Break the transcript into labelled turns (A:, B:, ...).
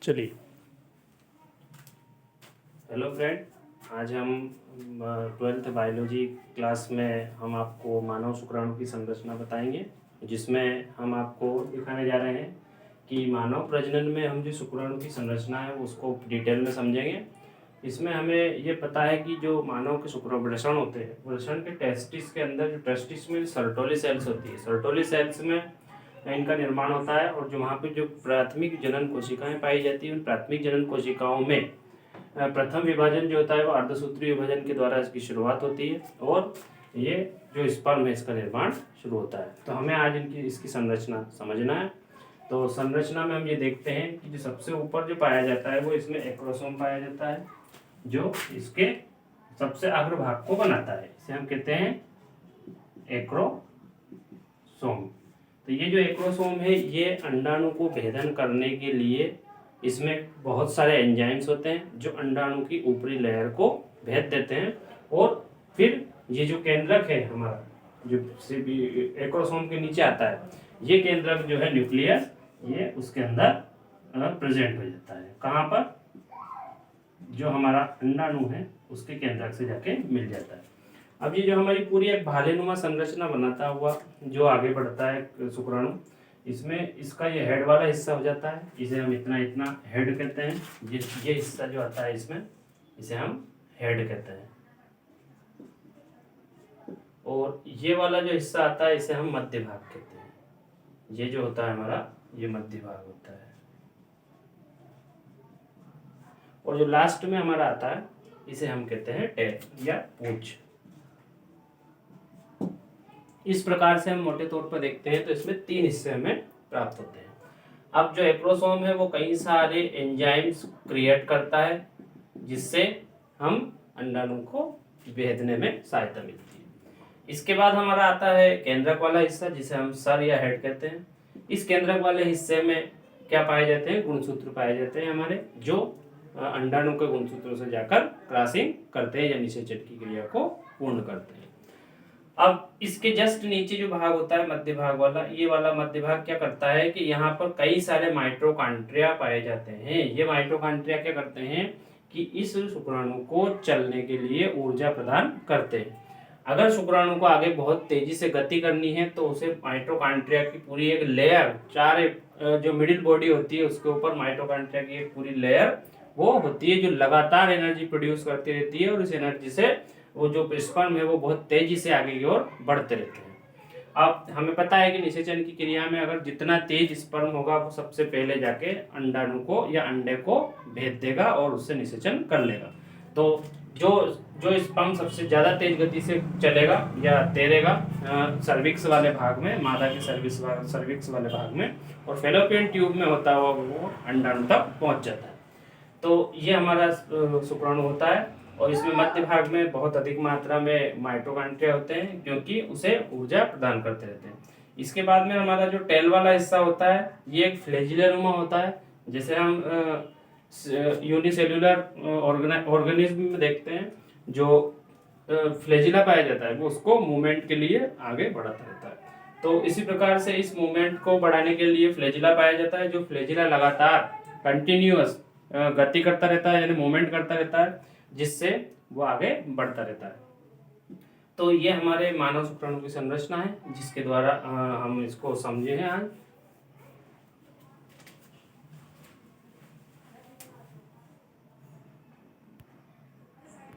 A: चलिए। Hello friend, आज हम 12th बायोलॉजी क्लास में हम आपको मानव शुक्राणु की संरचना बताएंगे, जिसमें हम आपको दिखाने जा रहे हैं कि मानव प्रजनन में हम जो शुक्राणु की संरचना है उसको डिटेल में समझेंगे। इसमें हमें ये पता है कि जो मानव के शुक्राणु वृषण होते हैं, वृषण के टेस्टिस के अंदर जो टेस्टिस में सर्टोली सेल्स होती है, सर्टोली सेल्स में इनका निर्माण होता है। और जो वहाँ पे जो प्राथमिक जनन कोशिकाएं पाई जाती हैं, उन प्राथमिक जनन कोशिकाओं में प्रथम विभाजन जो होता है वो अर्धसूत्री विभाजन के द्वारा इसकी शुरुआत होती है और ये जो स्पर्म है इसका निर्माण शुरू होता है। तो हमें आज इसकी संरचना समझना है। तो संरचना में हम ये देखते हैं कि जो सबसे ऊपर जो पाया जाता है वो इसमें एक्रोसोम पाया जाता है, जो इसके सबसे अग्रभाग को बनाता है। इसे हम कहते हैं एक्रोसोम। तो ये जो एक्रोसोम है ये अंडाणु को भेदन करने के लिए इसमें बहुत सारे एंजाइम्स होते हैं जो अंडाणु की ऊपरी लेयर को भेद देते हैं। और फिर ये जो केंद्रक है हमारा, जो एक्रोसोम के नीचे आता है, ये केंद्रक जो है न्यूक्लियस, ये उसके अंदर प्रेजेंट हो जाता है। कहाँ पर? जो हमारा अंडाणु है उसके केंद्रक से जाके मिल जाता है। अब ये जो हमारी पूरी एक भालेनुमा संरचना बनाता हुआ जो आगे बढ़ता है शुक्राणु, इसमें इसका ये हेड वाला हिस्सा हो जाता है, इसे हम इतना इतना हेड कहते हैं। ये हिस्सा जो आता है इसमें, इसे हम हेड कहते हैं। और ये वाला जो हिस्सा आता है इसे हम मध्य भाग कहते हैं। ये जो होता है हमारा, ये मध्य भाग होता है। और जो लास्ट में हमारा आता है इसे हम कहते हैं टेल या पूंछ। इस प्रकार से हम मोटे तौर पर देखते हैं तो इसमें 3 हिस्से हमें प्राप्त होते हैं। अब जो एक्रोसोम है वो कई सारे एंजाइम्स क्रिएट करता है, जिससे हम अंडाणु को भेदने में सहायता मिलती है। इसके बाद हमारा आता है केंद्रक वाला हिस्सा, जिसे हम सर या हेड कहते हैं। इस केंद्रक वाले हिस्से में क्या पाए जाते हैं? गुणसूत्र पाए जाते हैं हमारे, जो अंडाणु के गुणसूत्रों से जाकर क्रॉसिंग करते हैं या निषेचन की क्रिया को पूर्ण करते हैं। अब इसके जस्ट नीचे जो भाग होता है मध्य भाग वाला, ये वाला मध्य भाग क्या करता है कि यहाँ पर कई सारे माइटोकॉन्ड्रिया पाए जाते हैं। ये माइटोकॉन्ड्रिया क्या करते हैं कि इस शुक्राणु को चलने के लिए ऊर्जा प्रदान करते हैं। अगर शुक्राणु को आगे बहुत तेजी से गति करनी है तो उसे माइटोकॉन्ड्रिया की पूरी एक लेयर, 4 जो मिडिल बॉडी होती है उसके ऊपर माइटोकॉन्ड्रिया की एक पूरी लेयर वो होती है, जो लगातार एनर्जी प्रोड्यूस करती रहती है। और इस एनर्जी से वो जो स्पर्म है वो बहुत तेजी से आगे की ओर बढ़ते रहते हैं। अब हमें पता है कि निषेचन की क्रिया में अगर जितना तेज स्पर्म होगा वो सबसे पहले जाके अंडाणु को या अंडे को भेद देगा और उससे निषेचन कर लेगा। तो जो स्पर्म सबसे ज्यादा तेज गति से चलेगा या तैरेगा सर्विक्स वाले भाग में, मादा के सर्विक्स वाले भाग में, और फेलोपियन ट्यूब में होता हुआ वो अंडाणु तक पहुंच जाता है। तो ये हमारा शुक्राणु होता है। और इसमें मध्य भाग में बहुत अधिक मात्रा में माइटोकॉन्ड्रिया होते हैं, क्योंकि उसे ऊर्जा प्रदान करते रहते हैं। इसके बाद में हमारा जो टेल वाला हिस्सा होता है ये एक फ्लैजिलानुमा होता है। जैसे हम यूनिसेल्युलर ऑर्गेनिज्म में देखते हैं, जो फ्लैजिला पाया जाता है वो उसको मूवमेंट के लिए आगे बढ़ाता रहता है। तो इसी प्रकार से इस मूवमेंट को बढ़ाने के लिए फ्लैजिला पाया जाता है, जो फ्लैजिला लगातार कंटिन्यूअस गति करता रहता है, यानी मूवमेंट करता रहता है, जिससे वो आगे बढ़ता रहता है। तो ये हमारे मानव शुक्राणु की संरचना है, जिसके द्वारा हम इसको समझे हैं आज।